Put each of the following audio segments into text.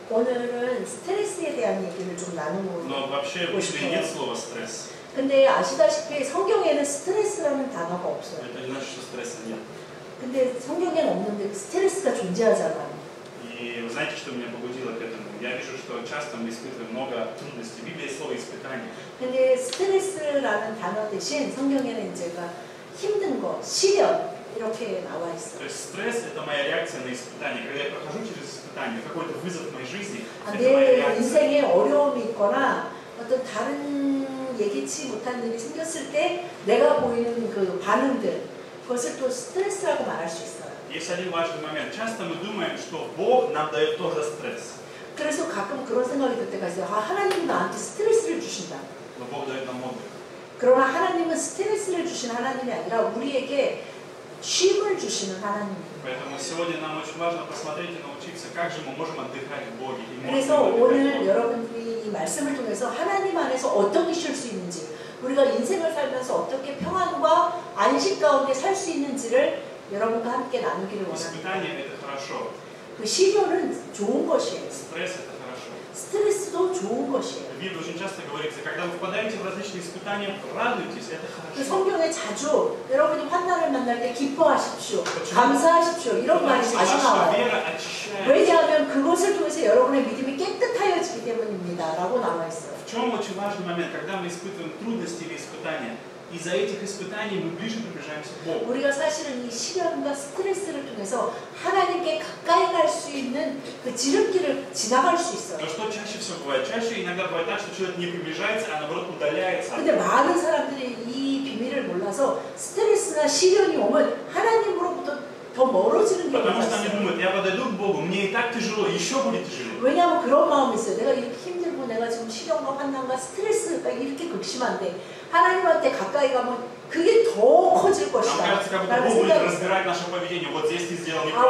오늘은 스트레스에 대한 얘기를 좀 나누고 싶어요. стресс. 근데 아시다시피 성경에는 스트레스라는 단어가 없어요. Это не значит, что стресса нет. 근데 성경에는 없는데 스트레스가 존재하잖아요. И вы знаете, что меня побудило к этому? Я вижу, что часто мы испытываем много трудностей. В Библии слово испытание. 근데 스트레스라는 단어 대신 성경에는 이제가 힘든 거, 시련 이렇게 나와 있어요. То есть стресс – это моя реакция на испытание. Когда я прохожу через испытание, какой-то вызов в моей жизни, это моя 내 реакция. 인생에 어려움이 있거나 어떤 다른 예기치 못한 일이 생겼을 때 내가 보이는 그 반응들, 그것을 또 스트레스라고 말할 수 있어요. Есть один важный момент. Часто мы думаем, что Бог нам дает тоже стресс. 그래서 가끔 그런 생각이 들 때가 있어요. 아, 하나님이 나한테 스트레스를 주신다. Но Бог дает нам отдых. 그러나 하나님은 스트레스를 주신 하나님이 아니라 우리에게 쉼을 주시는 하나님입니다. Поэтому сегодня нам очень важно посмотреть и научиться, как же мы можем отдыхать в Боге. 그래서 오늘 여러분들이 이 말씀을 통해서 하나님 안에서 어떻게 쉴 수 있는지, 우리가 인생을 살면서 어떻게 평안과 안식 가운데 살 수 있는지를 여러분과 함께 나누기를 원합니다. 그 시련은 좋은 것이에요. 스트레스도 좋은 것이에요. В Библии очень часто говорится, когда вы впадаете в различные испытания, радуйтесь, это 그 хорошо. 성경에 자주 여러분이 환난을 만날 때 기뻐하십시오, 감사하십시오 이런 말이 자주 나와요. 왜냐하면 그것을 통해서 여러분의 믿음이 깨끗하여지기 때문입니다 라고 나와 있어요. В чем очень важный момент, когда мы испытываем трудности или испытания? Из-за этих испытаний мы ближе приближаемся к Богу. 우리가 사실은 이 시련과 스트레스를 통해서 하나님께 가까이 갈 수 있는 그 지름길을 지나갈 수 있어요. Но что чаще всего бывает? Чаще иногда бывает так, что человек не приближается, а наоборот удаляется. 근데 많은 사람들이 이 비밀을 몰라서 스트레스나 시련이 오면 하나님으로부터 더 멀어지는 경우가 Потому что они 있어요. думают, я подойду к Богу, мне и так тяжело, еще будет тяжелее. 왜냐하면 그런 마음이 있어요. 내가 이렇게 힘들고 내가 지금 시련과 환난과 스트레스가 이렇게 극심한데 하나님한테 가까이 가면 그게 더 커질 것이다. 라는 생각이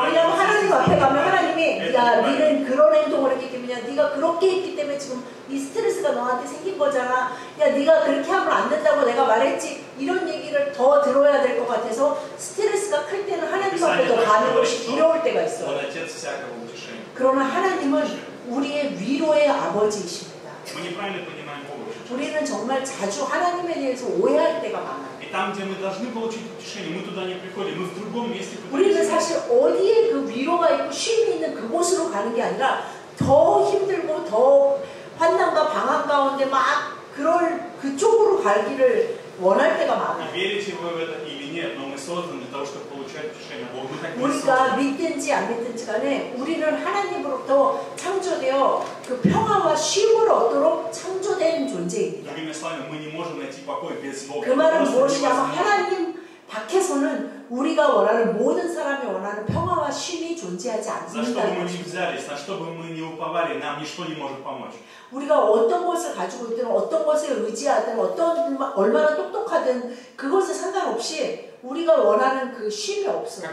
왜냐하면 하나님 앞에 가면 하나님이 야, 니는 그런 행동을 했기 때문이야. 네가 그렇게 했기 때문에 지금 이 스트레스가 너한테 생긴 거잖아. 야, 네가 그렇게 하면 안 된다고 내가 말했지. 이런 얘기를 더 들어야 될 것 같아서 스트레스가 클 때는 하나님 앞에 더 가는 것이 두려울 때가 있어요. 그러나 하나님은 우리의 위로의 아버지이십니다. 우리는 정말 자주 하나님에 대해서 오해할 때가 많아요. 우리는 사실 어디에 그 위로가 있고 쉼이 있는 그곳으로 가는 게 아니라 더 힘들고 더 환난과 방황 가운데 막 그럴 그쪽으로 가기를 원할 때가 많아요. 우리가 믿든지 안 믿든지 간에 우리는 하나님으로부터 창조되어 그 평화와 쉼을 얻도록 창조된 존재입니다. 그 말은 무엇이냐면 하나님 밖에서는 우리가 원하는 모든 사람이 원하는 평화와 쉼이 존재하지 않는다는 것입니다. 우리가 어떤 것을 가지고 있든 어떤 것에 의지하든 얼마나 똑똑하든 그것에 상관없이 우리가 원하는 그 쉼이 없어요.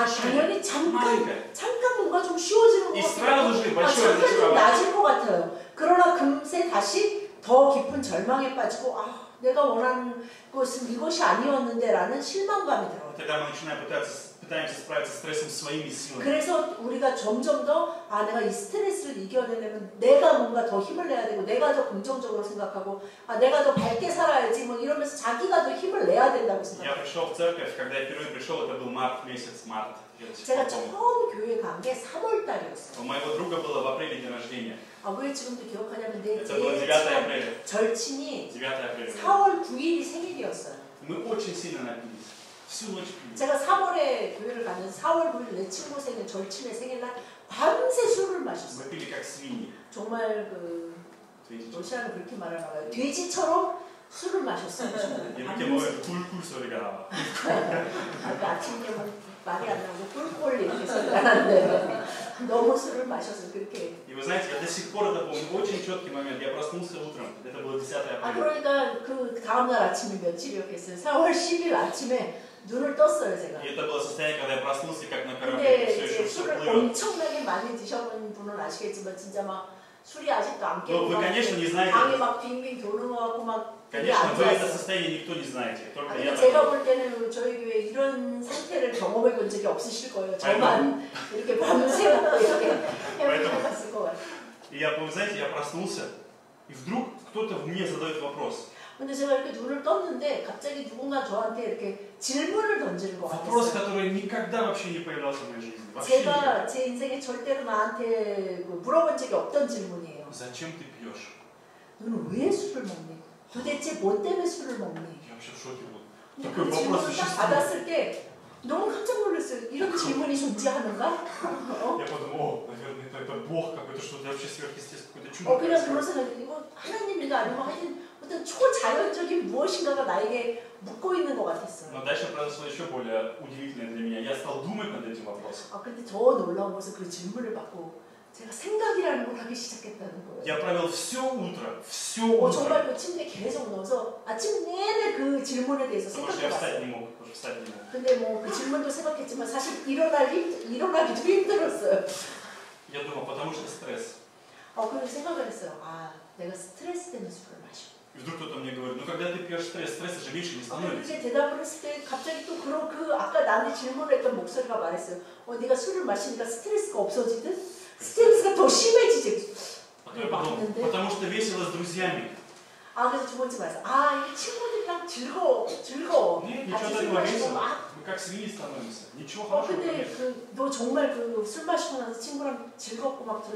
당연히 잠깐 뭔가 좀 쉬워지는 것 같아요. 잠깐 좀 나아질 것 같아요. 그러나 금세 다시 더 깊은 절망에 빠지고 내가 원하는 것은 이것이 아니었는데 라는 실망감이 들어요. 그래서 우리가 점점 더 내가 이 스트레스를 이겨내려면 내가 뭔가 더 힘을 내야 되고 내가 더 긍정적으로 생각하고 내가 더 밝게 살아야지 뭐 이러면서 자기가 더 힘을 내야 된다고 생각해요. 제가 처음 교회 간 게 3월 달이었어요. 왜 지금도 기억하냐면 내 절친이 4월 9일이 생일이었어요. 제가 3월에 교회를 갔는데 4월 9일 내 친구 생일, 절친의 생일날 밤새 술을 마셨어요. 정말 그 러시아는 그렇게 말하나 봐요. 돼지처럼 술을 마셨어요. 이렇게 먹으면 꿀꿀 소리가 나와. 아침에 말이 안 나오고 꿀꿀 이렇게 소리가 나는데 너무 술을 마셔서 그렇게. И вы знаете, я до сих пор это помню, очень четкий момент. Я проснулся утром, это было 10 апреля. 그러니까 그 다음날 아침이 며칠이었겠어요. 4월 10일 아침에 눈을 떴어요 제가. И это было состояние, когда я проснулся как на корабле. 근데 술을 엄청나게 많이 드셔본 분은 아시겠지만 진짜 막 술이 아직도 안 Но 깨고 вы, конечно, не знаете. 방에 막 빙빙 도는 거 같고 막 되게 Конечно, 안 вы это 좋았어요. состояние никто не знаете. Только 근데 я 제가 так. 볼 때는 저희 교회 이런 상태를 경험해 본 적이 없으실 거예요. 저만 이렇게 밤새 먹고 이렇게 해봤을 것 같아요. И я, вы знаете, я проснулся, и вдруг кто-то мне задает вопрос. 근데 제가 이렇게 눈을 떴는데 갑자기 누군가 저한테 이렇게 질문을 던지는 것 Вопрос, 같았어요. который никогда вообще не появлялся в моей жизни. Вообще 제가 никогда. 제 인생에 절대로 나한테 물어본 적이 없던 질문이에요. Зачем ты пьешь? 너는 왜 술을 먹니? 도대체 뭐 때문에 술을 먹니? Я вообще в шоке был. 근데 Такой 그 вопрос 질문을 딱 существует. 받았을 때 너무 깜짝 놀랐어요. 이런 질문이 존재하는가? Я подумал, о, наверное, это Бог какой-то, что-то вообще сверхъестественное, какое-то чудо. 그냥 그런 생각이 이거 하나님인가 아니면 하여튼 어떤 초자연적인 무엇인가가 나에게 묻고 있는 것 같았어요. Но дальше произошло еще более удивительное для меня. Я стал думать над этим вопросом. 근데 더 놀라운 것은 그 질문을 받고 제가 생각이라는 걸 하기 시작했다는 거예요. Я провел все утро, 정말 그 침대에 계속 넣어서 아침 내내 그 질문에 대해서 потому что я встать 생각해봤어요. не мог, уже встать не мог. 근데 뭐 그 질문도 생각했지만 사실 일어나기도 힘들었어요. Я думал, потому что стресс. 그래서 생각을 했어요. 내가 스트레스 때문에 술을 마시고. И вдруг кто-то мне говорит, ну когда ты пьешь стресса же меньше не становится. 그렇게 대답을 했을 때 갑자기 또 그런 아까 나한테 질문을 했던 목소리가 말했어요. 네가 술을 마시니까 스트레스가 없어지든 스트레스가 더 심해지지. 맞는데. Потому что весело с друзьями. 그래서 두 번째 말했어요. 이게 친구들이랑 즐거워. Нет, 같이 ничего 술 такого 마시고 весело. 막. Мы как свиньи становимся. Ничего хорошего 근데 нет. 너 정말 술 마시고 나서 친구랑 즐겁고 막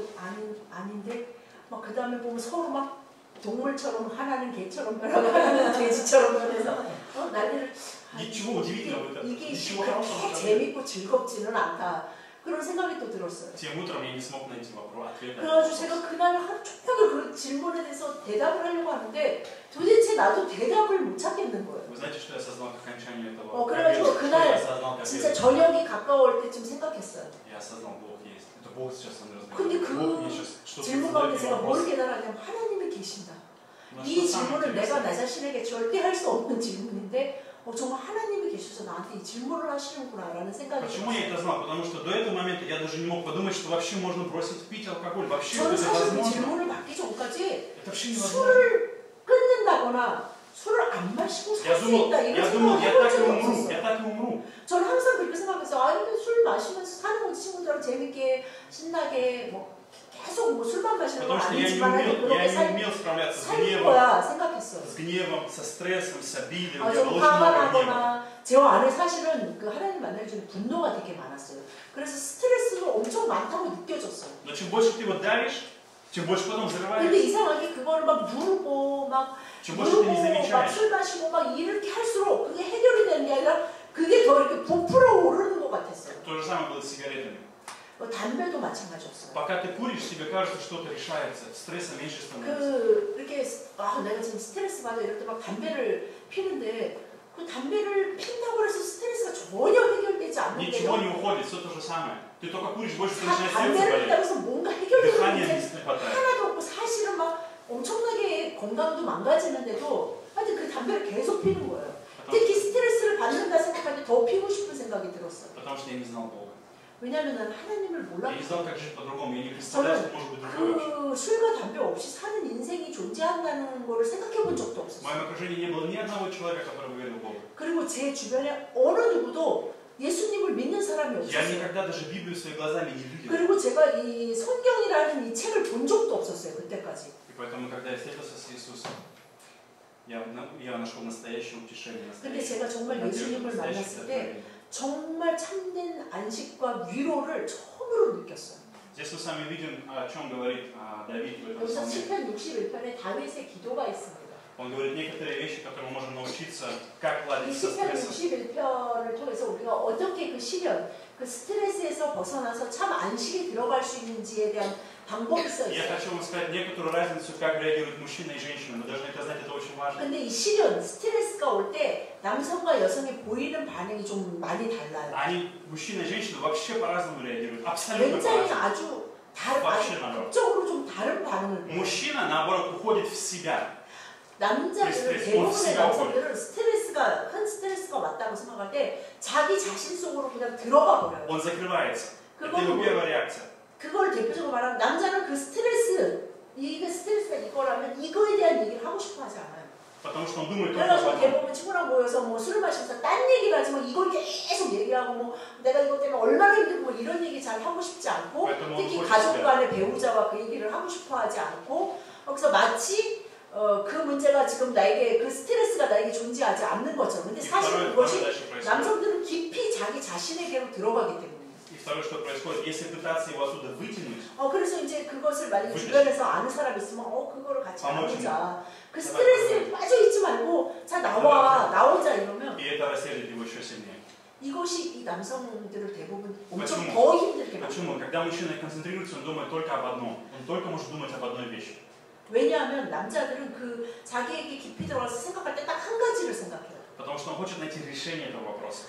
아닌데 막 그 다음에 보면 서로 막 동물처럼 하나는 개처럼 변하고 하나는 돼지처럼 변해서 난리를. Ничего удивительного в этом. 이게 Ничего хорошего 그렇게 в этом. 재밌고 즐겁지는 않다. 그런 생각이 또 들었어요. Тем утром я не смог найти ответ на 그래가지고 этот 제가 вопрос. 그날 하루 종일 그 질문에 대해서 대답을 하려고 하는데 도대체 나도 대답을 못 찾겠는 거예요. Вы знаете, что я осознал к окончанию этого? 그래가지고 Что 그날 я осознал, как 진짜 я 저녁이 가까울 때쯤 생각했어요. осознал, Бог есть. Это Бог сейчас со мной 근데 разговаривает. Бог мне сейчас 그 что-то 질문 задает 가운데 мне 제가 뭘 вопрос. 깨달았냐면 하나님이 계신다. Но 이 что самое 질문을 내가 나 интересное, 자신에게 절대 할 수 없는 질문인데 정말 하나님이 계셔서 나한테 이 질문을 하시는구나 라는 생각이 почему 들었어요. я это знал? Потому что до этого момента я даже не мог подумать, что вообще можно бросить пить алкоголь. Вообще 저는 это 사실 그 возможно. 질문을 받기 전까지 Это вообще невозможно. 술을 끊는다거나 술을 안 마시고 살 수 있다 이런 생각을 해본 적이 없었어요. я так и умру. 저는 항상 그렇게 생각했어요. 이렇게 술 마시면서 사는 거지 친구들랑 재밌게 신나게 뭐 계속 뭐 술만 마시는 건 Потому что 아니지만 я 그렇게 не умел справляться с 살 гневом, 거야 생각했어요. с гневом, со стрессом, с обидой. У меня 좀 было очень 화가 много гнева. 나거나 제 안에 사실은 그 하나님 만나기 전에 분노가 되게 많았어요. 그래서 스트레스가 엄청 많다고 느껴졌어요. Но чем больше ты его давишь, тем больше потом 근데 взрываешься. 이상하게 그거를 막 누르고 막 чем больше ты не 막 замечаешь. 술 마시고 막 이렇게 할수록 그게 해결이 되는 게 아니라 그게 더 이렇게 부풀어 오르는 것 같았어요. То же самое было с сигаретами. 담배도 마찬가지였어요. Пока ты куришь, тебе кажется, что-то решается, стресса меньше становится. 이렇게 내가 지금 스트레스 받아 이럴 때 막 담배를 피는데 그 담배를 핀다고 해서 스트레스가 전혀 해결되지 Ничего 않는데요. не уходит, все то же самое. Ты только куришь, больше ты начинаешь сердце 담배를 болеть. 핀다고 해서 뭔가 해결되는 Дыхание 문제 не хватает. 하나도 없고 사실은 막 엄청나게 건강도 망가지는데도 하여튼 그 담배를 계속 피는 거예요. 특히 스트레스를 받는다 생각할 때 더 피고 싶은 생각이 들었어요. Потому что я не знал Бога. 왜냐하면 난 하나님을 Я не знал, 몰랐거든요. как жить по-другому. Я не представлял, что может быть другое вообще. 그 술과 담배 없이 사는 인생이 존재한다는 거를 생각해 본 적도 В 없었어요. моем окружении не было ни одного человека, который бы верил в Бога. 그리고 제 주변에 어느 누구도 예수님을 믿는 사람이 Я 없었어요. никогда даже Библию своими глазами не видел. 그리고 제가 이 성경이라는 이 책을 본 적도 없었어요. 그때까지. И поэтому, когда я встретился с Иисусом, я нашел настоящее утешение, 근데 제가 정말 예수님을 만났을 때 정말 참된 안식과 위로를 처음으로 느꼈어요. Здесь мы с вами видим, о чем говорит Давид в этом 여기서 псалме. 7편 61편에 다윗의 기도가 있습니다. Он говорит некоторые вещи, которые мы можем научиться, как 이 ладить со 10편 стрессом. 61편을 통해서 우리가 어떻게 그 시련, 그 스트레스에서 벗어나서 참 안식에 들어갈 수 있는지에 대한 방법이 써 Я 있어요. хочу вам сказать некоторую разницу, как реагируют мужчина и женщина. Мы должны это знать, это очень важно. 근데 이 시련, 스트레스가 올 때 남성과 여성이 보이는 반응이 좀 많이 달라요. Мужчина и женщина вообще по-разному реагируют. Абсолютно 굉장히 по-разному. 아주 다른, вообще наоборот. 극적으로 좀 다른 반응을 보여요. Мужчина, наоборот, уходит в себя. 남자들은 스트레스, 대부분의 스트레스, 남성들은 큰 스트레스가 왔다고 생각할 때 자기 자신 속으로 그냥 들어가 버려요. Он закрывается. Это 그거는 его первая реакция. 그걸 대표적으로 말하면 남자는 그 스트레스 이게 스트레스가 이거라면 이거에 대한 얘기를 하고 싶어 하지 않아요. Потому что он думает только 그래가지고 об этом. 대부분 친구랑 모여서 뭐 술을 마시면서 딴 얘기를 하지 뭐 이걸 계속 얘기하고 뭐 내가 이것 때문에 얼마나 힘들고 뭐 이런 얘기 잘 하고 싶지 않고 특히 가족 간의 배우자와 그 얘기를 하고 싶어 하지 않고 그래서 마치 그 문제가 지금 나에게 그 스트레스가 나에게 존재하지 않는 것처럼. 근데 사실 그것이 남성들은 깊이 자기 자신에게로 들어가기 때문에. И второе, что происходит, если пытаться его оттуда вытянуть, 그래서 이제 그것을 만약에 주변에서 아는 사람 있으면 그거를 같이 나누자. 그 스트레스에 빠져 있지 말고 자 나오자 이러면. и это рассердит его еще сильнее. 이것이 이 남성들을 대부분 엄청 더 힘들게 만들어요. Почему? Когда мужчина концентрируется, он думает только об одном. Он только может думать об одной вещи. 왜냐하면 남자들은 그 자기에게 깊이 들어가서 생각할 때 딱 한 가지를 생각해요. Потому что он хочет найти решение этого вопроса.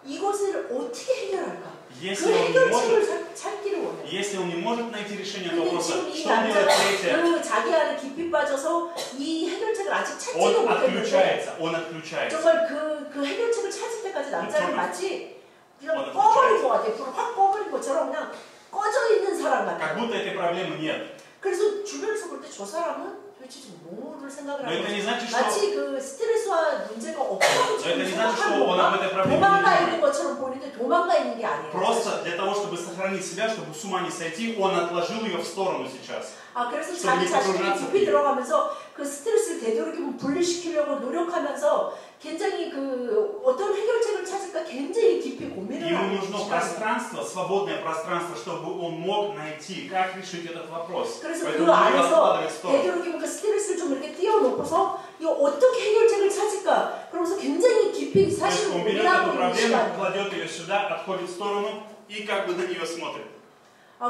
이것을 어떻게 해결할까? Если 그 해결책을 찾기를 원해요. Если он не может найти решение этого 근데 вопроса, 지금 이 что делает 남자가 третье? 그 자기 안에 깊이 빠져서 이 해결책을 아직 찾지도 Он 못했는데 отключается. 정말 그 해결책을 찾을 때까지 남자는 마치 그냥 Он 꺼버린 것 같아요. 불을 확 꺼버린 것처럼 그냥 꺼져 있는 사람 Как 같아요. будто этой проблемы нет. 그래서 주변에서 볼 때 저 사람은 도대체 지금 뭐를 생각을 하는 거지? значит, 마치 그 스트레스와 문제가 없다고 지금 생각하는 건가? 도망가 있는 것처럼 보이는데 도망가 있는 게 아니에요. Просто для того, чтобы сохранить себя, чтобы с ума не сойти, он отложил ее в сторону сейчас. 그래서 자기 자신이 깊이 들어가면서 그 스트레스를 되도록이면 분리시키려고 노력하면서 굉장히 그 어떤 해결책을 찾을까 굉장히 깊이 고민을 Ему 하고 нужно пространство, свободное пространство, чтобы он мог найти, как решить этот вопрос. 그래서 Поэтому 그 он ее 안에서 откладывает в сторону. 되도록이면 그 스트레스를 좀 이렇게 띄워놓고서 이거 어떻게 해결책을 찾을까? 그러면서 굉장히 깊이 사실 Он берет 고민하고 эту 있는 проблему, 시간. кладет ее сюда, отходит в сторону и как бы на нее смотрит.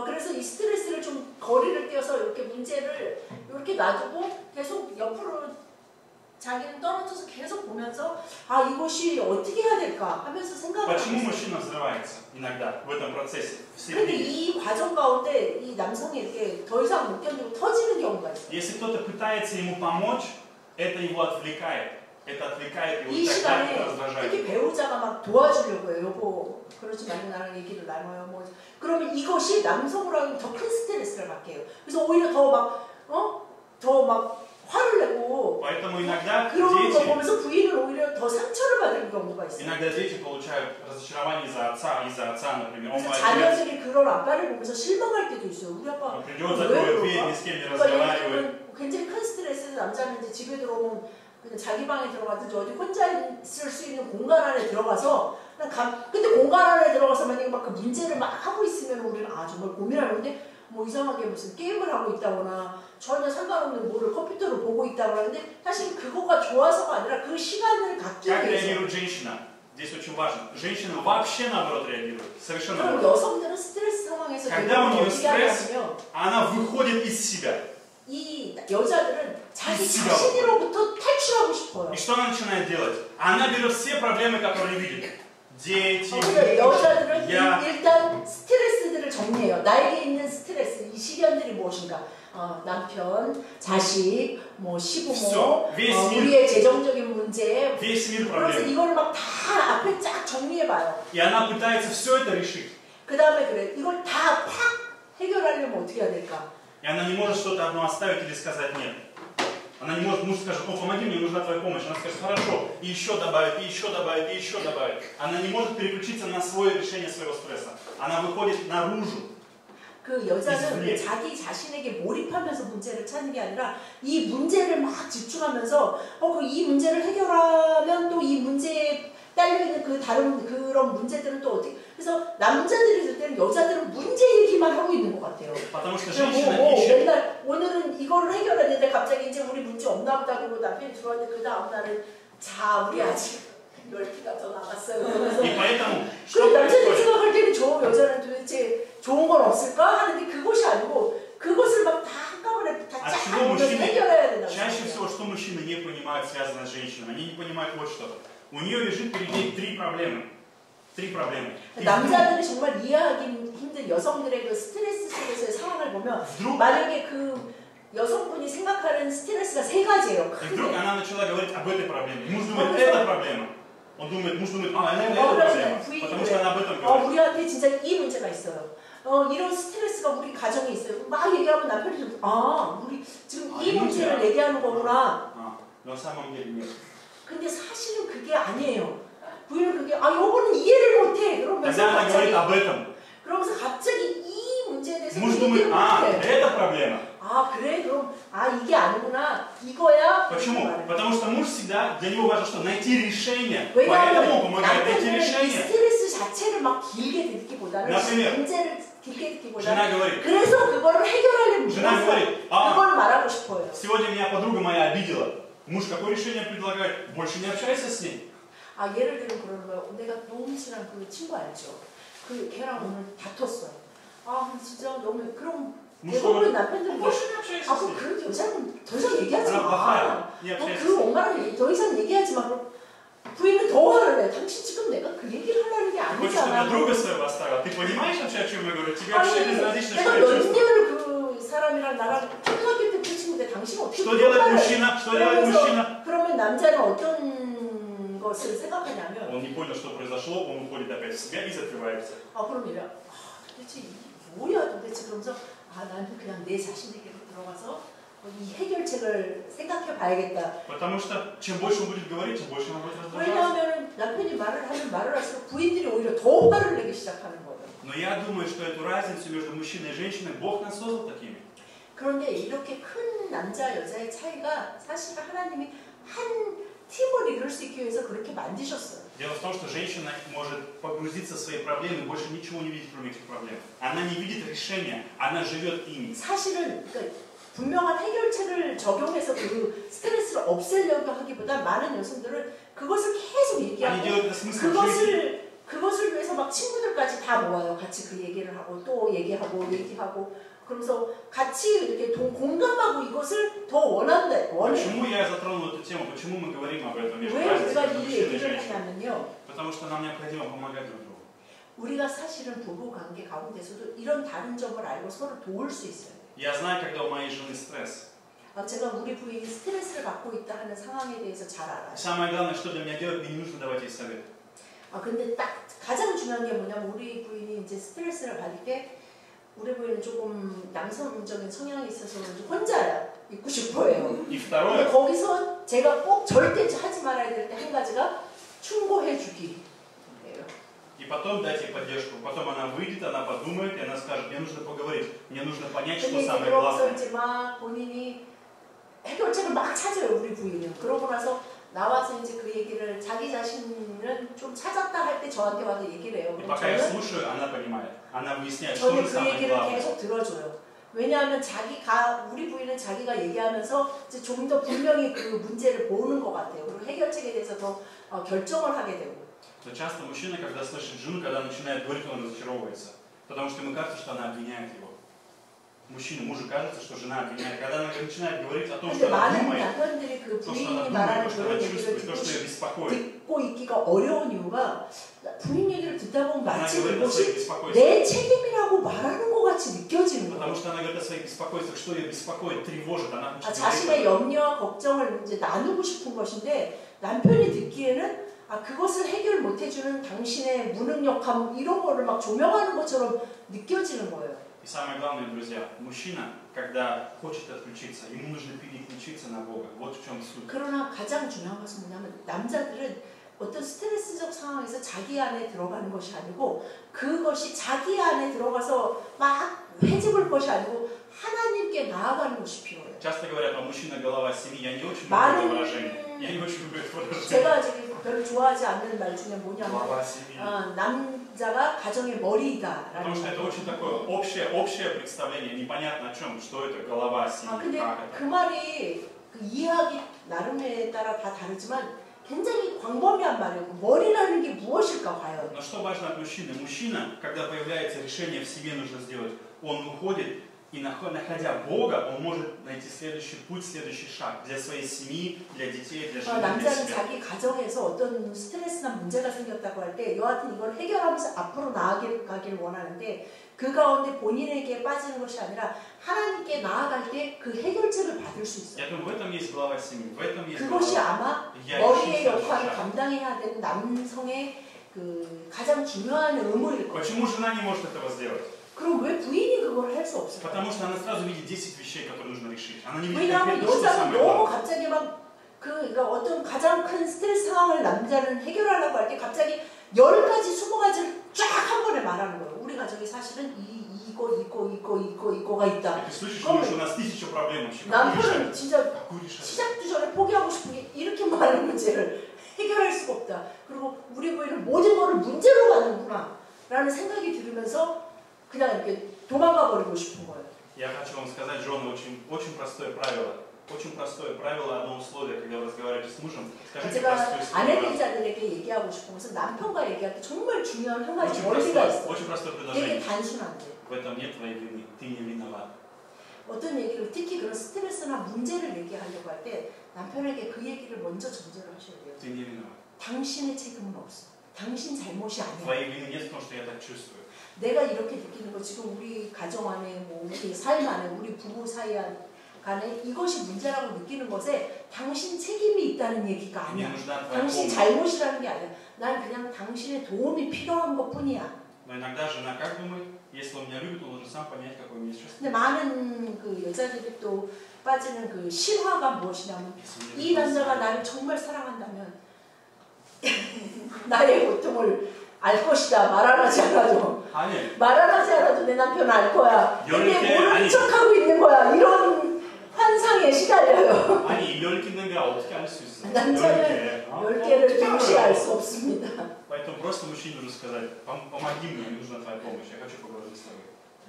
그래서 이 스트레스를 좀 거리를 띄어서 이렇게 문제를 이렇게 놔두고 계속 옆으로 자기는 떨어져서 계속 보면서 이것이 어떻게 해야 될까 하면서 생각을 Почему 하고 мужчина взрывается иногда в этом процессе? В 그런데 середине. 이 과정 가운데 이 남성이 이렇게 더 이상 못 견디고 터지는 경우가 있어요. Если кто-то пытается ему помочь, это его отвлекает. Это отвлекает 이 его, тогда 시간에 это раздражает. 특히 배우자가 막 도와주려고 해요. 여보 그러지 말고 나랑 얘기를 나눠요. 뭐 그러면 이것이 남성으로 하면 더 큰 스트레스를 받게 해요. 그래서 오히려 더 막 화를 내고 Поэтому иногда 그런 거 дети, 보면서 부인은 오히려 더 상처를 받는 경우가 있어요. иногда дети получают разочарование из-за отца, например. Он 그래서 молодец. 자녀들이 그런 아빠를 보면서 실망할 때도 있어요. 우리 아빠 Он придет, 왜 закроет дверь, 그럴까? ни с кем не 그러니까 예를 разговаривает. 들면 굉장히 큰 스트레스 남자는 이제 집에 들어오면 그냥 자기 방에 들어가든지 어디 혼자 있을 수 있는 공간 안에 들어가서 근데 공간 안에 들어가서 만약에 막 그 문제를 막 하고 있으면 우리는 정말 고민하는데 뭐 이상하게 무슨 게임을 하고 있다거나 전혀 상관없는 뭐를 컴퓨터로 보고 있다거나 근데 사실 그거가 좋아서가 아니라 그 시간을 갖기 Как 위해서 реагирует женщина? Здесь очень важно. Женщина вообще наоборот реагирует. Совершенно 그럼 наоборот. 여성들은 스트레스 상황에서 Когда у нее 어떻게 하냐면 стресс, она выходит из себя. 이 여자들은 자기 있으라고. 자신으로부터 탈출하고 싶어요. И что она начинает делать? Она берет все проблемы, которые видит. Дети, 그러니까 여자들은 я. 일단 스트레스들을 정리해요. 나에게 있는 스트레스, 이 시련들이 무엇인가? 남편, 자식, 뭐 시부모, 우리의 재정적인 문제. Весь мир 그래서 проблем. 이거를 막 다 앞에 쫙 정리해봐요. И она пытается все это решить. 그 다음에 그래. 이걸 다 팍 해결하려면 어떻게 해야 될까? И она не может что-то одно оставить или сказать нет. Она не может, муж скажет, помоги, мне нужна твоя помощь. Она скажет, хорошо, и еще добавит, и еще добавит, и еще добавит. Она не может переключиться на свое решение своего стресса. Она выходит наружу. 그 여자는 자기 자신에게 몰입하면서 문제를 찾는 게 아니라 이 문제를 막 집중하면서 이 문제를 해결하면 또 이 문제에 딸려있는 그 다른 그런 문제들은 또 어떻게 그래서 남자들이 들 때는 여자들은 문제 얘기만 하고 있는 것 같아요. 맨날 오늘은 이거를 해결했는데 갑자기 이제 우리 문제 없나 보다 그러고 남편이 들어왔는데 그 다음 날은 자 우리 아직 10개가 더 남았어요. 그래서 남자들이 생각할 때는 저 여자는 도대체 좋은 건 없을까 하는데 그것이 아니고 그것을 막 다 한꺼번에 다 쫙 해결해야 된다고. Чаще всего, что мужчины не понимают, связано с женщинами, они не понимают вот что. У нее лежит перед ней три проблемы. 남자들이 정말 이해하기 힘든 여성들의 그 스트레스 속에서의 상황을 보면 만약에 그 여성분이 생각하는 스트레스가 세 가지예요. Вдруг она начала говорить об этой проблеме. Муж думает, это проблема. Муж думает, наверное, это проблема. Потому что она об этом говорит. 우리한테 진짜 이 문제가 있어요. 이런 스트레스가 우리 가정에 있어요. 막 얘기하면 남편이 좀 우리 지금 이 문제를 얘기하는 거구나. На самом деле нет. 근데 사실은 그게 아니에요. 부인은 그게 여보는 이해를 못해. 그러면서 Когда она говорит об этом, 그러면서 갑자기 이 문제에 대해서 муж думает, это проблема. 그래? 그럼 이게 아니구나. 이거야? Почему? Потому что муж всегда, для него важно что? Найти решение. 왜냐하면 Поэтому он помогает найти 남편은 이 решение. 스트레스 자체를 막 길게 듣기보다는 Например, 문제를 길게 Жена 듣기보다는 говорит, 그래서 그거를 해결하려면 Жена говорит, 그걸 말하고 싶어요. сегодня меня подруга моя обидела. Муж какое решение предлагает? Больше не общайся с ней. 예를 들면 그러는 거예요. 내가 너무 친한 그 친구 알죠? 걔랑 오늘 다퉜어. 진짜 너무 그럼 대부분 남편들은 больше не общайся с ней. 그 여자는 더 이상 얘기하지 Она 마. плохая. Не общайся с 그 ней. 엄마랑 더 이상 얘기하지 마. 그럼 부인은 더 화를 내. 당신 지금 내가 그 얘기를 하려는 게 Хочешь, чтобы я 아니잖아. друга своего оставила? Ты понимаешь вообще, о чем я говорю? Тебе вообще безразлично, 내가 что я 몇 чувствую. 년을 그 사람이랑 나랑 초등학교 때 그 친구인데 당신 어떻게 Что делает мужчина? Что делает мужчина? 그러면 남자는 어떤 것을 생각하냐면 Он не понял, что произошло, он уходит опять в себя и закрывается. 그럼 이래. 도대체 이게 뭐야 도대체 그러면서 나는 그냥 내 자신에게로 들어가서 이 해결책을 생각해 봐야겠다. Потому что чем больше он будет говорить, тем больше он будет раздражаться. 왜냐하면 남편이 말을 하면 말을 할수록 부인들이 오히려 더 화를 내기 시작하는 거예요. Но я думаю, что эту разницу между мужчиной и женщиной Бог нас создал такими. 그런데 이렇게 큰 남자 여자의 차이가 사실 하나님이 한 팀을 이룰 수 있기 위해서 그렇게 만드셨어요. Дело в том, что женщина может погрузиться в свои проблемы и больше ничего не видеть, кроме этих проблем. Она не видит решения, она живет ими. 사실은 분명한 해결책을 적용해서 그 스트레스를 없애려고 하기보다 많은 여성들은 그것을 계속 얘기하고 그것을 위해서 막 친구들까지 다 모아요. 같이 그 얘기를 하고 또 얘기하고 그러면서 같이 이렇게 공감하고 이것을 더 원해. Почему я затронул эту тему? Почему мы говорим об этом между 왜 우리가 разницей между 이 мужчиной и 얘기를 женщиной? 하냐면요. Потому что нам необходимо помогать друг другу. 우리가 사실은 부부 관계 가운데서도 이런 다른 점을 알고 서로 도울 수 있어요. Я знаю, когда у моей жены стресс. 제가 우리 부인이 스트레스를 받고 있다 하는 상황에 대해서 잘 알아요. Самое главное, что для меня делать, мне не нужно давать ей совет. 근데 딱 가장 중요한 게 뭐냐면 우리 부인이 이제 스트레스를 받을 때 우리 부인은 조금 남성적인 성향이 있어서 혼자 있고 싶어해요. И 근데 второе, 거기서 제가 꼭 절대 하지 말아야 될 때 한 가지가 충고해 주기. и потом дать ей поддержку. Потом она выйдет, она подумает, и она скажет, мне нужно поговорить, мне нужно понять, что 근데 самое 그러고서 главное. 이제 막 본인이 해결책을 막 찾아요, 우리 부인은. 그러고 나서 나와서 이제 그 얘기를 자기 자신은 좀 찾았다 할 때 저한테 와서 얘기를 해요. И пока я слушаю, она понимает. Она выясняет, что 저는 же 그 самое 얘기를 главное. 계속 들어줘요. 왜냐하면 우리 부인은 자기가 얘기하면서 이제 좀 더 분명히 그 문제를 보는 것 같아요. 그리고 해결책에 대해서 더 결정을 하게 되고. Но часто мужчина, когда слышит жену, когда начинает говорить, он разочаровывается. Потому что ему кажется, что она обвиняет его. Мужу кажется, что жена обвиняет. Когда она начинает говорить о том, что она 많은 думает, 남편들이 그 то, что она 부인이 думает, 말하는 то, что она 그런 얘기를 чувствует, то, что ее беспокоит. 듣고 있기가 어려운 이유가 부인 얘기를 듣다 보면 Она 마치 говорит о своих 그것이 беспокойствах. 내 책임이라고 말하는 것 같이 느껴지는 거예요. Потому что она говорит о своих беспокойствах, что ее беспокоит, тревожит. Она хочет 자신의 говорить. 염려와 걱정을 이제 나누고 싶은 것인데 남편이 듣기에는 그것을 해결 못 해주는 당신의 무능력함 이런 거를 막 조명하는 것처럼 느껴지는 거예요. И самое главное, друзья, мужчина, когда хочет отключиться, ему нужно переключиться на Бога. Вот в чем суть. 그러나 가장 중요한 것은 뭐냐면 남자들은 어떤 스트레스적 상황에서 자기 안에 들어가는 것이 아니고 그것이 자기 안에 들어가서 막 헤집을 것이 아니고 하나님께 나아가는 것이 필요해요. Часто говорят, мужчина голова семьи. Я не очень люблю это выражение. Я не очень люблю это выражение. 제가 지금 별로 좋아하지 않는 말 중에 뭐냐면 Глава семьи. 남자가 가정의 머리이다라는. Потому что это очень такое общее представление, непонятно о чем, что это голова семьи. 근데 그 말이 이해하기 나름에 따라 다 다르지만 굉장히 광범위한 말이에요. 머리라는 게 무엇일까 과연? Но что важно от мужчины? Мужчина, когда появляется решение в себе нужно сделать, он уходит и, находя Бога, он может найти следующий путь, следующий шаг для своей семьи, для детей, для жены, для 남자는 себя. 자기 가정에서 어떤 스트레스나 문제가 생겼다고 할 때 여하튼 이걸 해결하면서 앞으로 나아가길 원하는데 그 가운데 본인에게 빠지는 것이 아니라 하나님께 나아갈 때 그 해결책을 받을 수 있어요. Я думаю, в этом есть глава семьи, в этом есть 그것이 глава. 아마 머리의 역할을 감당해야 되는 남성의 그 가장 중요한 의무일 거예요. Почему жена не может этого сделать? 그럼 할 수 없어요. Потому что она сразу видит 10 вещей, которые нужно решить. Она не видит 왜냐하면 конкретно, что 여자는 самое 너무 главное. 갑자기 막 그러니까 어떤 가장 큰 스트레스 상황을 남자는 해결하려고 할 때 갑자기 10가지, 20가지를 쫙 한 번에 말하는 거예요. 우리 가정이 사실은 이거가 있다. И ты слышишь, что у нас 1000 проблем вообще. 남편은 진짜 Какую решать? 시작도 전에 포기하고 싶은 게 이렇게 많은 문제를 해결할 수가 없다. 그리고 우리 부인은 모든 거를 문제로 가는구나 라는 생각이 들으면서 그냥 이렇게 도망가 버리고 싶은 거예요. Я хочу вам сказать, жены, очень простое правило. Очень простое правило, одно условие, когда вы разговариваете с мужем. Скажите 제가 простую историю. 아내들자들에게 얘기하고 싶은 것은 남편과 얘기할 때 정말 중요한 한 가지 Очень 원리가 простое, 있어요. очень простое 되게 предложение. 단순한데 В этом нет твоей вины. Ты не виноват. 어떤 얘기를 특히 그런 스트레스나 문제를 얘기하려고 할 때 남편에게 그 얘기를 먼저 전제를 하셔야 돼요. Ты не виноват. 당신의 책임은 없어. 당신 잘못이 아니야. Твоей вины нет в том, что я так чувствую. 내가 이렇게 느끼는 거 지금 우리 가정 안에 뭐 우리 삶 안에 우리 부부 사이 간에 이것이 문제라고 느끼는 것에 당신 책임이 있다는 얘기가 Мне 아니야. нужна твоя 당신 помощь. 잘못이라는 게 아니야. 난 그냥 당신의 도움이 필요한 것뿐이야. Но иногда жена как думает, если он меня любит, он должен сам понять, какое у меня чувство. 근데 많은 그 여자들이 또 빠지는 그 실화가 무엇이냐면 이 남자가 나를 정말 사랑한다면 나의 고통을 알 것이다. 말 안 하지 않아도 아니, 말 안 하지 않아도 내 남편은 알 거야. 근데 열개, 모르는 아니. 척하고 있는 거야. 이런 환상에 시달려요. 아니 10개는 어떻게 알 수 있어? 남자는 10개를 동시에 알 수 없습니다. Поэтому просто мужчине нужно сказать, помоги мне, мне нужна твоя помощь, я хочу поговорить с тобой.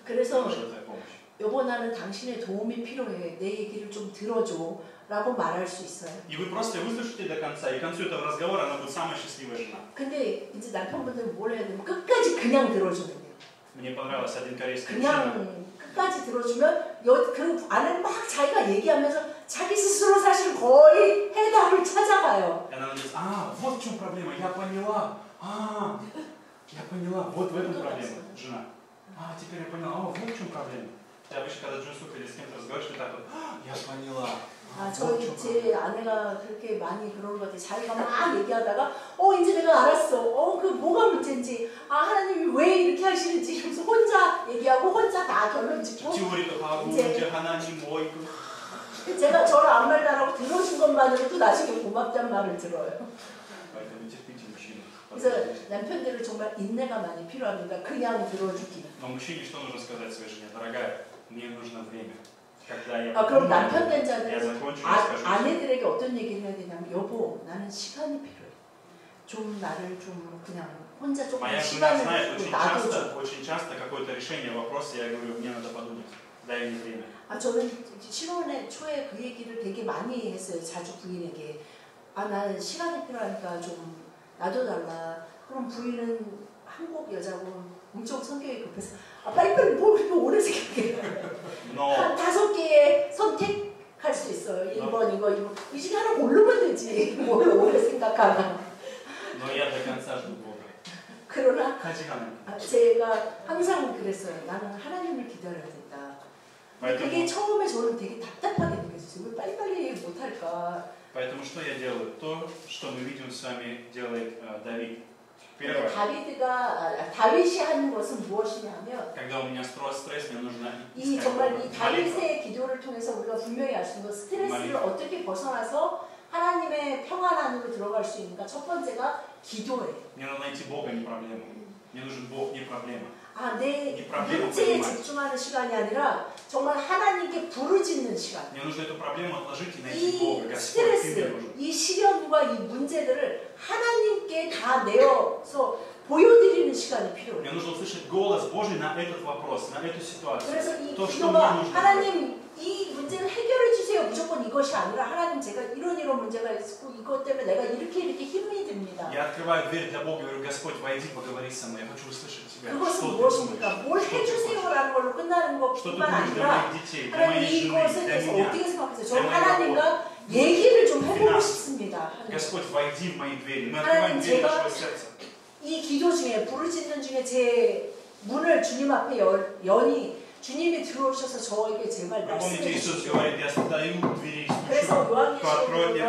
그래서 Мне нужна твоя помощь. 여보 나는 당신의 도움이 필요해. 내 얘기를 좀 들어줘. 라고 말할 수 있어요. И вы просто выслушаете до конца, и к концу этого разговора она будет самая счастливая жена. 근데 이제 남편분들은 뭘 해야 되면 끝까지 그냥 들어주면 돼요. Мне понравился один корейский мужчина. 그냥 끝까지 들어주면 그 안에 막 자기가 얘기하면서 자기 스스로 사실 거의 해답을 찾아가요. И она говорит, вот в чем проблема, я поняла, вот в этом проблема, жена. Теперь я поняла, вот в чем проблема. Я обычно, когда Джунсук или с кем-то разговариваешь, ты так вот, я поняла. 제 아내가 그렇게 많이 그런 것 같아요. 자기가 막 얘기하다가 이제 내가 알았어. 그 뭐가 문제인지 하나님이 왜 이렇게 하시는지 이러면서 혼자 얘기하고 혼자 다 결론 짓고 теорию 하고 이제 하나님 뭐 이거 제가 저를 아무 말도 안 하고 들어준 것만으로도 나중에 고맙단 말을 들어요. поэтому терпите мужчину. 그래서 남편들은 정말 인내가 많이 필요합니다. 그냥 들어주기. Но мужчине что нужно сказать своей жене? Дорогая, мне нужно время. 그럼 남편 된 자들은 закончу, 아내들에게 어떤 얘기를 해야 되냐면 여보 나는 시간이 필요해. 좀 나를 좀 그냥 혼자 조금 Моя жена 시간을 знает 주고 놔둬줘. очень часто какое-то решение вопроса, я говорю, мне надо подумать, дай мне время. 저는 신혼의 초에 그 얘기를 되게 많이 했어요. 자주 부인에게. 나는 시간이 필요하니까 좀 놔둬달라. 그럼 부인은 한국 여자고 엄청 성격이 급해서 빨리빨리 뭘 그렇게 오래 생각해. 한 5개의 선택할 수 있어요. 1번, 이거. 이 중에 하나 고르면 되지. 뭘 오래 생각하나. Но я до конца жду Бога. 그러나 하나님. 제가 항상 그랬어요. 나는 하나님을 기다려야 된다. 그게 처음에 저는 되게 답답하게 느껴졌어요. 왜 빨리빨리 못할까. Поэтому что я делаю? То, что мы видим с вами, делает Давид. Первое. 다윗이 하는 것은 무엇이냐면 Когда у меня стресс, мне нужно 이 정말 이 다윗의 기도를 통해서 우리가 분명히 알 수 있는 건 스트레스를 어떻게 벗어나서 하나님의 평안 안으로 들어갈 수 있는가. 첫 번째가 기도예요. Мне надо найти Бога, не проблему. Мне нужен Бог, не проблема. 내 문제에 집중하는 시간이 아니라 정말 하나님께 부르짖는 시간. Мне нужно эту проблему отложить и найти 이 Бога. Господь, ты мне 스트레스, нужен. 이 시련과 이 문제들을 하나님께 다 내어서 보여드리는 시간이 필요해요. Мне нужно услышать голос Божий на этот вопрос, на эту ситуацию. 그래서 이 То, что мне 기도가 нужно. 하나님 이 문제를 해결해 주세요. 무조건 이것이 아니라 하나님 제가 이런 문제가 있고 이것 때문에 내가 이렇게 힘이 듭니다. Я открываю дверь для Бога и говорю, Господь, войди, поговори со мной. Я хочу услышать Тебя. 그것은 무엇입니까? 뭘 해주세요라는 걸로 끝나는 것뿐만 아니라 하나님 이것에 대해서 어떻게 생각하세요? 저는 하나님과 얘기를 좀 해보고 싶습니다. Господь, войди в мои двери. Мы открываем двери нашего сердца. 이 기도 중에 부르짖는 중에 제 문을 주님 앞에 여니 주님이 들어오셔서 저에게 제발 말씀해 주시오. 그래서 요한계시록에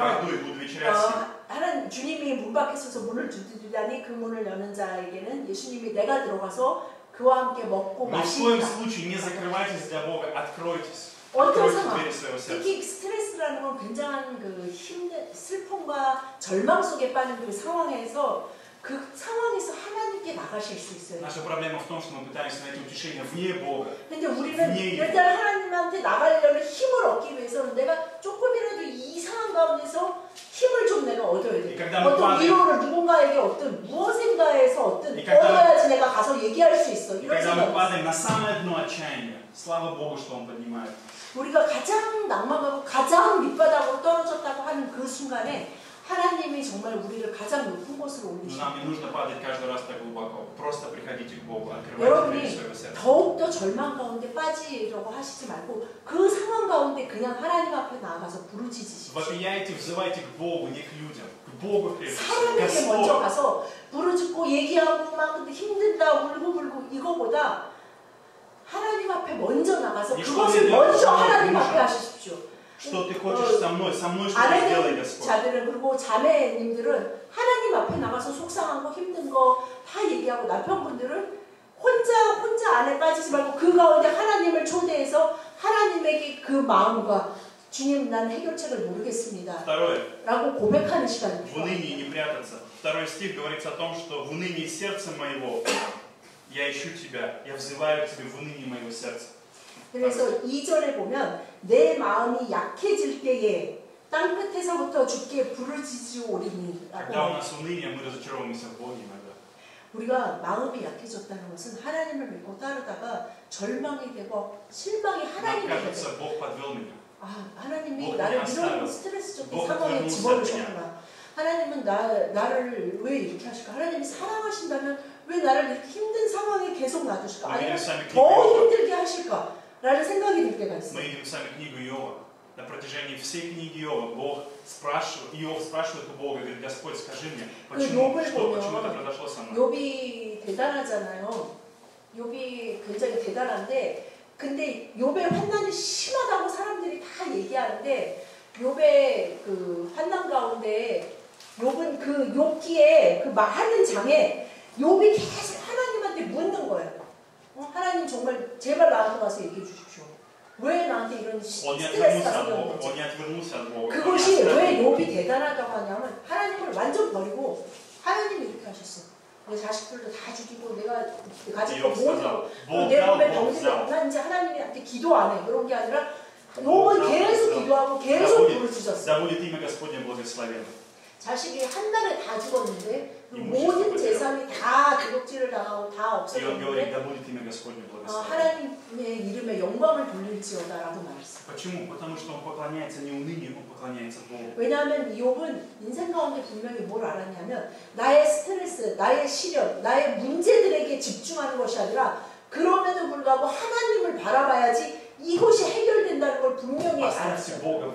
하나님 주님이 문 밖에 서서 문을 두드리다니 그 문을 여는 자에게는 예수님이 내가 들어가서 그와 함께 먹고 Но в коем 마시니까. случае не закрывайтесь для Бога, откройтесь. 어떤 Откройте 상황, двери своего сердца. 특히 스트레스라는 건 굉장한 그 힘든 슬픔과 절망 속에 빠진 그 상황에서 그 상황에서 하나님께 나가실 수 있어요. Наша проблема в том, что мы пытаемся найти утешение вне Бога. 근데 우리는 일단 하나님한테 나가려는 힘을 얻기 위해서는 내가 조금이라도 이상한 가운데서 힘을 좀 내가 얻어야 돼. 어떤 위로를 누군가에게 어떤 무엇인가에서 얻어야지 내가 가서 얘기할 수 있어. 이런 Когда мы 생각. падаем на самое дно отчаяния, слава Богу, что Он поднимает. 우리가 가장 낭망하고 가장 밑바닥으로 떨어졌다고 하는 그 순간에 하나님이 정말 우리를 가장 높은 곳으로 올리시죠. Нам не нужно падать каждый раз так глубоко. Просто приходите к Богу, открывайте двери 여러분이 своего сердца. 더욱더 절망 가운데 빠지려고 하시지 말고 그 상황 가운데 그냥 하나님 앞에 나아가서 부르짖으십시오. Вопияйте, взывайте к Богу, не к людям. К Богу прежде всего. 사람에게 먼저 Господь. 가서 부르짖고 얘기하고 막 근데 힘들다 울고 이거보다 하나님 앞에 먼저 나가서 그것을 먼저 하나님 앞에 하십시오. Что ты хочешь со мной что ты сделай, 아내는 Господь. 자들은 그리고 자매님들은 하나님 앞에 나가서 속상한 거 힘든 거 다 얘기하고 남편분들은 혼자 안에 빠지지 말고 그 가운데 하나님을 초대해서 하나님에게 그 마음과 주님 난 해결책을 모르겠습니다. Второе. 라고 고백하는 시간이 В 필요합니다. унынии не прятаться. Второй стих говорится о том, что в унынии сердца моего я ищу тебя, я взываю к тебе в унынии моего сердца. 그래서 2절에 보면 내 마음이 약해질 때에 땅 끝에서부터 주께 부르짖으오리니 Когда у нас уныние, мы разочаровываемся в Боге иногда. 우리가 마음이 약해졌다는 것은 하나님을 믿고 따르다가 절망이 되고 실망이 Нам 하나님이 되고 кажется, Бог подвел меня. 아 하나님이 뭐 나를 그냥 이런 아싸요. 스트레스적인 뭐 상황에 그냥 집어넣으셨구나. 하나님은 나를 왜 이렇게 하실까? 하나님이 사랑하신다면 왜 나를 이렇게 힘든 상황에 계속 놔두실까? 아니면 더 힘들게 하실까? 라는 생각이 들 때가 Мы 있어요. видим с вами книгу Иова. На протяжении всей книги Иова Иов спрашивает у Бога, говорит: Господь, скажи мне, почему это произошло со мной? 욥이 대단하잖아요. 욥이 굉장히 대단한데 근데 욥의 환난이 심하다고 사람들이 다 얘기하는데 욥의 그 환난 가운데 욥은 그 욥기에 그 말하는 장에 욥이 계속 하나님한테 묻는 거예요. 하나님 정말 제발 나한테 가서 얘기해 주십시오. 왜 나한테 이런 스트레스가 생겼는지. 그것이 왜 욥이 대단하다고 하냐면 하나님을 완전 버리고 하나님이 이렇게 하셨어. 내 자식들도 다 죽이고 내가 가진 거 모두 내 몸에 병들어. 난 이제 하나님한테 기도 안 해. 그런 게 아니라 욥은 계속 기도하고 계속 부르짖었어. 자식이 한 달에 다 죽었는데 모든 재산이 다 도둑질을 당하고 다 없어졌는데 하나님의 이름에 영광을 돌릴지어다라고 말했어요. 왜냐하면 욥은 인생 가운데 분명히 뭘 알았냐면 나의 스트레스, 나의 시련, 나의 문제들에게 집중하는 것이 아니라 그럼에도 불구하고 하나님을 바라봐야지 이것이 해결된다는 걸 분명히 알았어요.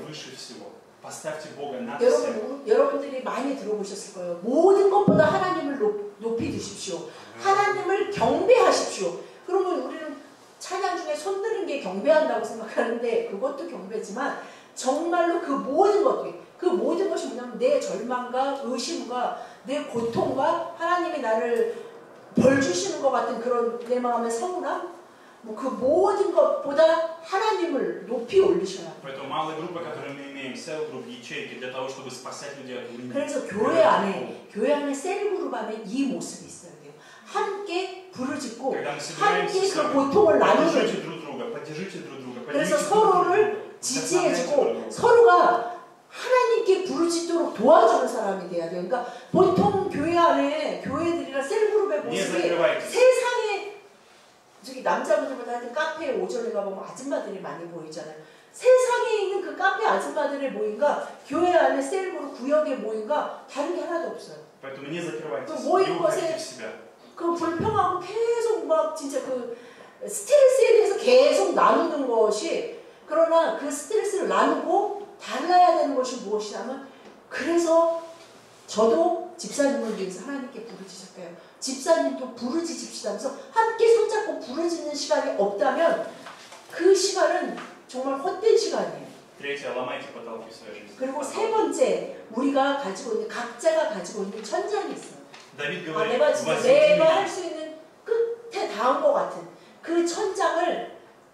여러분들이 많이 들어보셨을 거예요. 모든 것보다 하나님을 높이 드십시오. 하나님을 경배하십시오. 그러면 우리는 찬양 중에 손 드는 게 경배한다고 생각하는데 그것도 경배지만 정말로 그 모든 것이 뭐냐면 내 절망과 의심과 내 고통과 하나님이 나를 벌 주시는 것 같은 그런 내 마음의 서운함 그 모든 것보다 하나님을 높이 올리셔야 돼요. 그래서 교회 안에 셀그룹 안에 이 모습이 있어야 돼요. 함께 부르짖고 함께 그 고통을 나누는. 그래서 서로를 지지해주고 서로가 하나님께 부르짖도록 도와주는 사람이 돼야 돼요. 그러니까 보통 교회 안에 교회들이나 셀그룹의 모습이 세상에 저기 남자분들보다 하여튼 카페에 오전에 가보면 아줌마들이 많이 보이잖아요. 세상에 있는 그 카페 아줌마들의 모임과 교회 안에 셀그룹 구역의 모임과 다른 게 하나도 없어요. 그 모인 것에 그 불평하고 계속 막 진짜 그 스트레스에 대해서 계속 나누는 것이 그러나 그 스트레스를 나누고 달라야 되는 것이 무엇이냐면 그래서 저도 집사님을 위해서 하나님께 부르짖을게요. 집사님도 부르짖읍시다면서 함께 손잡고 부르짖는 시간이 없다면 그 시간은 정말 헛된 시간이에요. 그리고 세 번째 우리가 가지고 있는 각자가 가지고 있는 천장이 있어요. 내가 할 수 있는 끝에 닿은 것 같은 그 천장을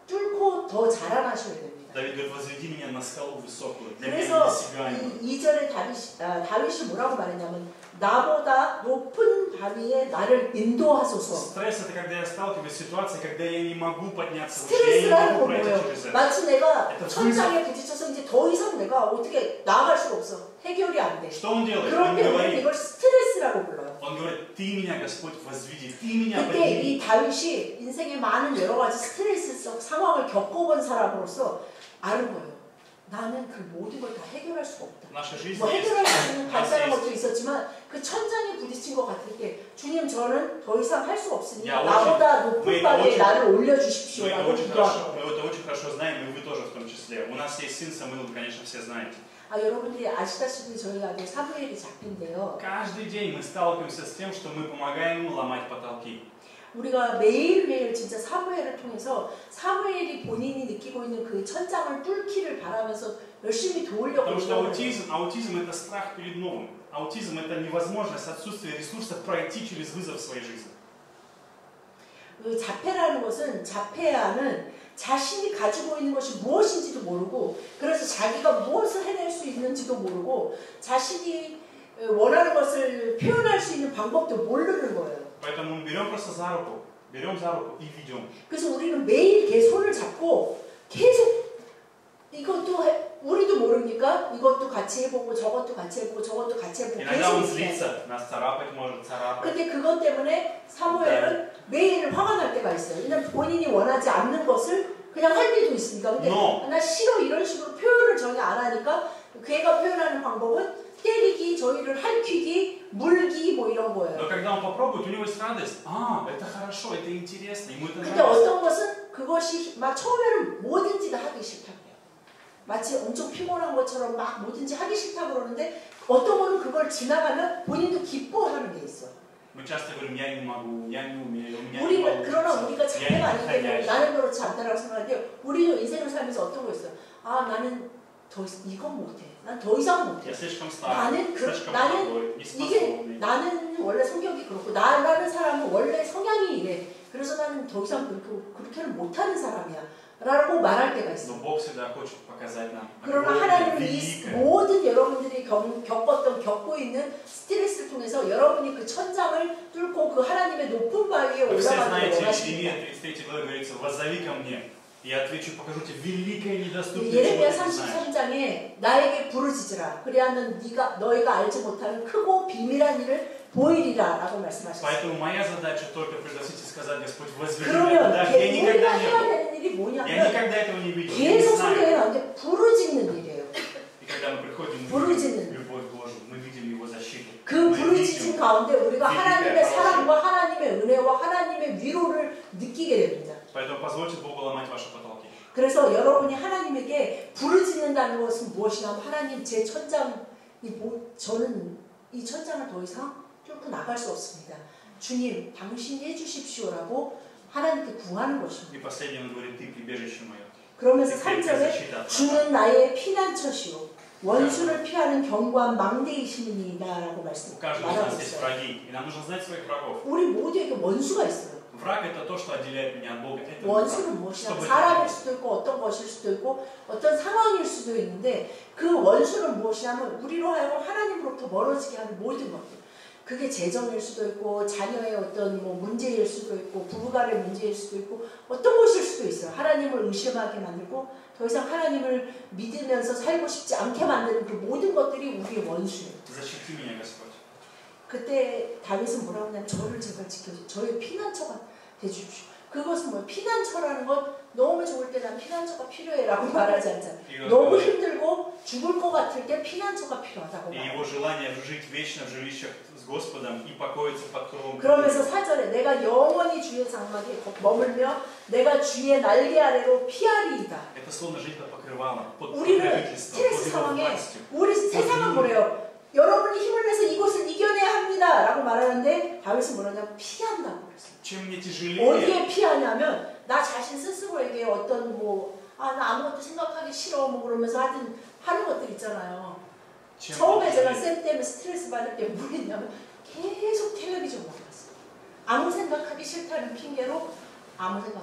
뚫고 더 자라나셔야 됩니다. Давид говорит, возведи меня на скалу высокую, для меня 그래서 недосягаемую. 이 2절에 다윗이 뭐라고 말했냐면 나보다 높은 바위에 나를 인도하소서. Стресс это когда я сталкиваюсь с ситуацией, когда я не могу подняться выше, я не 스트레스라는 могу 건 пройти 뭐예요? через это. 마치 내가 Это 천장에 부딪혀서 이제 더 이상 내가 어떻게 나아갈 수가 없어. 해결이 안 돼. Что он делает? 그럴 Он 때 우리는 говорит, 이걸 스트레스라고 불러요. он говорит, ты меня, Господь, возведи, ты меня 그때 이 подними. 다윗이 인생의 많은 여러 가지 스트레스적 상황을 겪어본 사람으로서 아는 거예요. 나는 그 모든 걸 다 해결할 수가 없다. Наша жизнь 뭐 해결할 수 있는 есть. 간단한 것도 있었지만 그 천장에 부딪힌 것 같을 때 주님 저는 더 이상 할 수 없으니 Я 나보다 мы 높은 это 바위에 очень- 나를 Мы 올려주십시오라고 это 기도하고 очень хорошо знаем, и вы тоже в том числе. У нас есть сын Самуил, вы, конечно, все знаете. 여러분들이 아시다시피 저희 아들 사무엘이 잡힌데요. Каждый день мы сталкиваемся с тем, что мы помогаем ему ломать потолки. 우리가 매일매일 진짜 사무엘을 통해서 사무엘이 본인이 느끼고 있는 그 천장을 뚫기를 바라면서 열심히 도우려고 Потому что 노력해요. аутизм это страх перед новым. Аутизм это невозможность, отсутствие ресурсов пройти через вызов в своей жизни. 그 자폐라는 것은 자폐아는 자신이 가지고 있는 것이 무엇인지도 모르고 그래서 자기가 무엇을 해낼 수 있는지도 모르고 자신이 원하는 것을 표현할 수 있는 방법도 모르는 거예요. Поэтому мы берем просто за руку и ведем. 그래서 우리는 매일 걔 손을 잡고 계속 이것도 우리도 모르니까 이것도 같이 해보고 저것도 같이 해보고 저것도 같이 해보고 Иногда он 계속 злится, нас царапать может, царапать. 근데 그것 때문에 사무엘은 매일 화가 날 때가 있어요. 왜냐면 본인이 원하지 않는 것을 그냥 할 때도 있으니까. 근데 나 싫어 이런 식으로 표현을 전혀 안 하니까 걔가 표현하는 방법은 때리기, 저희를 할퀴기, 물기 뭐 이런 거예요. Но когда он попробует, у него есть радость. Это хорошо, это интересно, ему это 근데 нравится. 어떤 것은 그것이 막 처음에는 뭐든지 다 하기 싫다고 해요. 마치 엄청 피곤한 것처럼 막 뭐든지 하기 싫다고 그러는데 어떤 거는 그걸 지나가면 본인도 기뻐하는 게 있어. Мы часто говорим, я не могу, я не умею, у меня не 우리는 그러나 получится. 우리가 자폐가 아니기 때문에 Я не 나는 그렇지 않다라고 생각하는데 우리도 인생을 살면서 어떤 거 있어요. 나는 이건 못해. 난 더 이상 못해. Я слишком стар, 나는 слишком 나는 молодой, 이게 неспособный. 나는 원래 성격이 그렇고 나라는 사람은 원래 성향이 이래. 그래서 나는 더 이상 그렇게는 못하는 사람이야. 라고 말할 때가 있어. Но Бог всегда хочет показать нам. 그러나 하나님은 이 모든 여러분들이 겪고 있는 스트레스를 통해서 여러분이 그 천장을 뚫고 그 하나님의 높은 바위에 Вы все 올라가는 걸 знаете, 원하십니다. Иеремия 33 главе говорится, воззови ко мне, и я отвечу, покажу тебе великое и недоступное, чего 예레미야 ты не знаешь. 33장에 나에게 부르짖으라. 그리하면 너희가 알지 못하는 크고 비밀한 일을 보이리라 라고 말씀하셨어요. Поэтому моя задача только пригласить и сказать, Господь, возведи меня 그러면 туда, где я 우리가 никогда не 해야 был. 되는 일이 Я 뭐냐면 никогда этого не видел, я не 계속 знаю. 성경에 나오는데 부르짖는 일이에요. И когда мы приходим, мы 부르짖는. видим любовь Божию, мы видим Его защиту. 그 Мы 부르짖음 видим. 가운데 우리가 видим 하나님의 хорошее. 사랑과 하나님의 은혜와 하나님의 위로를 느끼게 됩니다. Поэтому позвольте Богу ломать ваши потолки. 그래서 여러분이 하나님에게 부르짖는다는 것은 무엇이냐면 하나님 제 천장 저는 이 천장을 더 이상 뚫고 나갈 수 없습니다. 주님 당신이 해주십시오라고 하나님께 구하는 것입니다. И последнее он говорит, ты прибежище мое. 그러면서 3절에 주는 나의 피난처시오 원수를 피하는 견고한 망대이시니라라고 У каждого из 말하고 нас есть 있어요. враги, и нам нужно знать своих врагов. 우리 모두에게 원수가 있어요. Враг это то, что отделяет меня от Бога. Это 원수는 무엇이냐? 사람일 수도 있고 어떤 것일 수도 있고 어떤 상황일 수도 있는데 그 원수는 무엇이냐면 우리로 하여금 하나님으로부터 멀어지게 하는 모든 것들. 그게 재정일 수도 있고 자녀의 어떤 문제일 수도 있고 부부간의 문제일 수도 있고 어떤 것일 수도 있어요. 하나님을 의심하게 만들고 더 이상 하나님을 믿으면서 살고 싶지 않게 만드는 그 모든 것들이 우리의 원수예요. Защити меня, Господь. 그때 다윗은 뭐라고 하냐면 저를 제발 지켜주십시오. 저의 피난처가 되주십시오. 그것은 뭐예요? 피난처라는 건 너무 좋을 때 난 피난처가 필요해라고 말하지 않잖아요. 너무 힘들고 죽을 것 같을 때 피난처가 필요하다고 И 말해요. его желание жить вечно в жилищах с Господом и покоиться под кровом. 그러면서 4절에 내가 영원히 주의 장막에 머물며 내가 주의 날개 아래로 피하리이다. Это словно жить под покрывалом, под 우리는 покровительством, под 스트레스 его 상황에 властью. 우리 세상은 뭐래요? 여러분이 힘을 내서 이것을 이겨내야 합니다 라고 말하는데 다윗은 뭐라냐면 피한다고 그랬어요. Чем мне tяжелее, 어디에 피하냐면 나 자신 스스로에게 어떤 나 아무것도 생각하기 싫어 그러면서 하는 것들 있잖아요. 처음에 제가 쌤 때문에 스트레스 받을 때 뭘 했냐면 계속 텔레비전 보고 있어요. 아무 생각하기 싫다는 핑계로 아무 생각.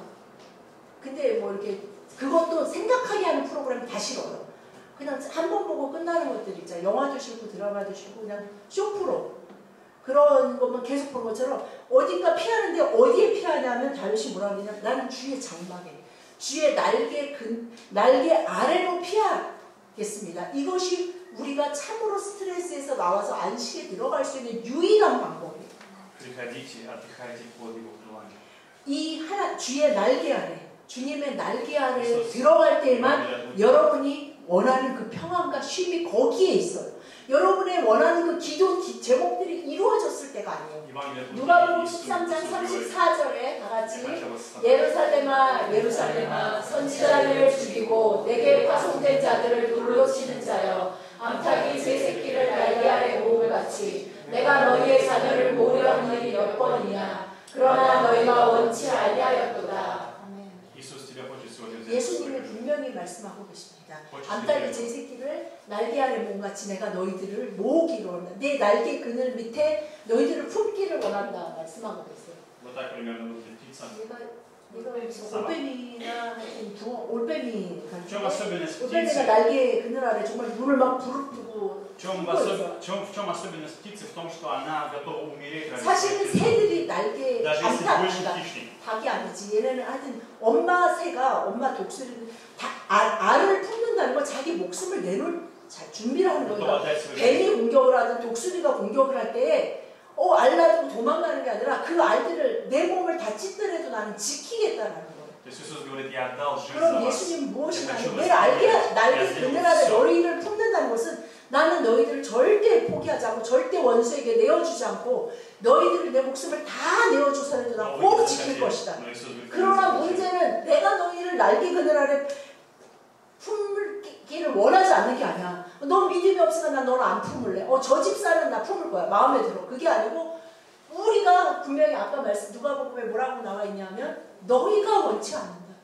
근데 뭐 이렇게 그것도 생각하게 하는 프로그램이 다 싫어요. 그냥 한 번 보고 끝나는 것들 있잖아요. 영화도 싫고 드라마도 싫고 그냥 쇼프로 그런 것만 계속 보는 것처럼 어딘가 피하는데 어디에 피하냐면 다윗이 뭐라 그러냐. 나는 주의 장막에 주의 날개 아래로 피하겠습니다. 이것이 우리가 참으로 스트레스에서 나와서 안식에 들어갈 수 있는 유일한 방법이에요. 이 하나 주의 날개 아래, 주님의 날개 아래 들어갈 때만 여러분이 원하는 그 평안과 쉼이 거기에 있어요. 여러분의 원하는 그 기도 제목들이 이루어졌을 때가 아니에요. 누가복음 13장 34절에 다 같이 예루살렘아 예루살렘아 선지자를 죽이고 내게 파송된 자들을 돌로 치는 자여 암탉이 새 새끼를 날개 아래 모음을 같이 내가 너희의 자녀를 모으려 하느니 몇 번이냐 그러나 너희가 원치 아니하였도다. 예수님이 분명히 말씀하고 계십니다. 암탉이 제 새끼를 날개 아래 모음같이 내가 너희들을 모으기를 원한다. 내 날개 그늘 밑에 너희들을 품기를 원한다. 말씀하고 계세요. 얘가 올빼미나 올빼미가 날개 그늘 아래 정말 눈을 막 부릅뜨고 В чем особенность птицы? В том, что она готова умереть ради 사실은 새들이 날개 닭이 아니지. 얘네는 하여튼 엄마 새가 엄마 독수리는 알을 품는다는 건 자기 목숨을 내놓을 준비를 하는 거예요. 뱀이 공격을 하든 독수리가 공격을 할 때 알 놔두고 도망가는 게 아니라 그 알들을 내 몸을 다 찢더라도 나는 지키겠다라는 거예요. 그럼 예수님 무엇이냐면 내 날개 그늘 아래 너희를 품는다는 것은 나는 너희들을 절대 포기하지 않고 절대 원수에게 내어주지 않고 너희들을 내 목숨을 다 내어주서라도 난 꼭 지킬 것이다. 그러나 문제는 내가 너희를 날개 그늘 아래 품기를 원하지 않는 게 아니야. 넌 믿음이 없으면 난 너를 안 품을래. 저 집사는 나 품을 거야. 마음에 들어. 그게 아니고 우리가 분명히 아까 누가복음에 뭐라고 나와 있냐면 너희가 원치 않는다.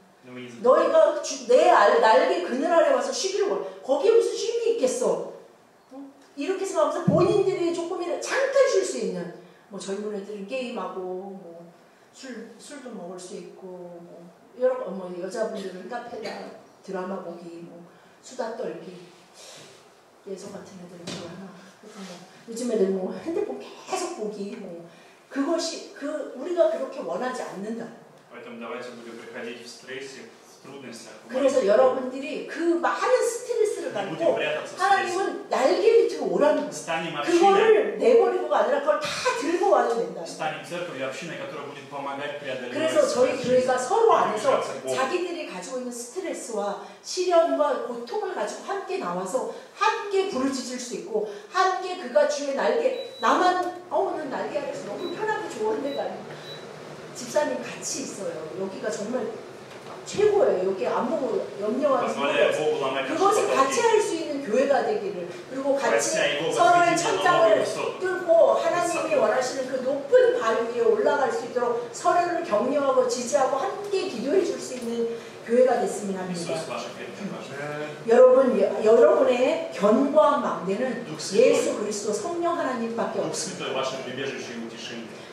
너희가 내 날개 그늘 아래 와서 쉬기를 원해. 거기에 무슨 쉼이 있겠어. 이렇게 생각하면서 본인들이 조금이라도 잠깐 쉴 수 있는 뭐 젊은 애들은 게임하고 뭐 술도 먹을 수 있고 뭐 여러 여자분들은 카페나 드라마 보기 뭐 수다 떨기 예서 같은 애들은 뭐 하나 요즘 애들 뭐 핸드폰 계속 보기 뭐 그것이 우리가 그렇게 원하지 않는다. 그래서 여러분들이 그 많은 스트레스를 갖고 하나님은 날개 밑으로 오라는 거예요. 그거를 내버리고가 아니라 그걸 다 들고 와야 된다. 그래서 저희 교회가 서로 안에서 자기들이 가지고 있는 스트레스와 시련과 고통을 가지고 함께 나와서 함께 부르짖을 수 있고 함께 그가 주의 날개 나만 오늘 날개 아래서 너무 편하고 좋은 데가 아니고 집사님 같이 있어요. 여기가 정말 최고예요. 여기 아무 염려하는 그것을 같이 할 수 있는 교회가 되기를 그리고 같이 서로의 천장을 뚫고 하나님이 원하시는 그 높은 발 위에 올라갈 수 있도록 서로를 격려하고 지지하고 함께 기도해 줄 수 있는 교회가 됐으면 합니다. 여러분의 견고한 망대는 예수 그리스도 성령 하나님밖에 없습니다.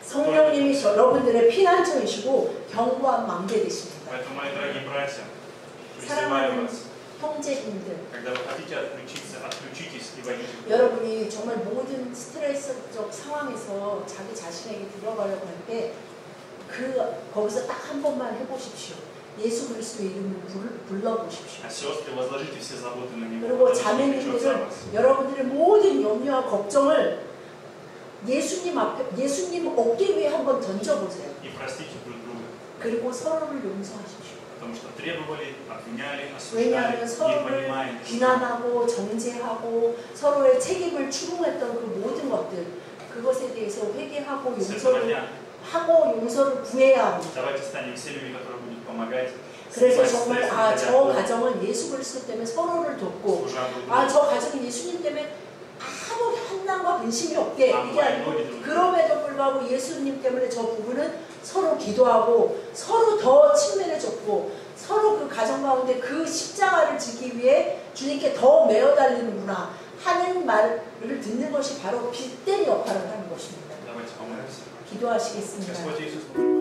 성령님이 여러분들의 피난처이시고 견고한 망대 되십니다. 사랑하는 형제님들, 여러분이 정말 모든 스트레스적 상황에서 자기 자신에게 들어가려고 할 때 거기서 딱 한 번만 해보십시오. 예수 그리스도의 이름을 불러보십시오. 그리고 자매님들은 여러분들의 모든 염려와 걱정을 예수님 어깨 위에 한번 던져보세요. 그리고 서로를 용서하십시오. 왜냐하면 서로를 비난하고 정죄하고 서로의 책임을 추궁했던 그 모든 것들 그것에 대해서 회개하고 용서를 구해야 합니다. 그래서 정말 저 가정은 예수 그리스도 때문에 서로를 돕고 저 가정은 예수님 때문에 아무 한남과 근심이 없게 이게 아니고 그럼에도 불구하고 예수님 때문에 저 부부는 서로 기도하고 서로 더 친밀해졌고 서로 그 가정 가운데 그 십자가를 지기 위해 주님께 더 매어 달리는구나 하는 말을 듣는 것이 바로 빗대는 역할을 하는 것입니다. 기도하시겠습니다. Господь Иисус,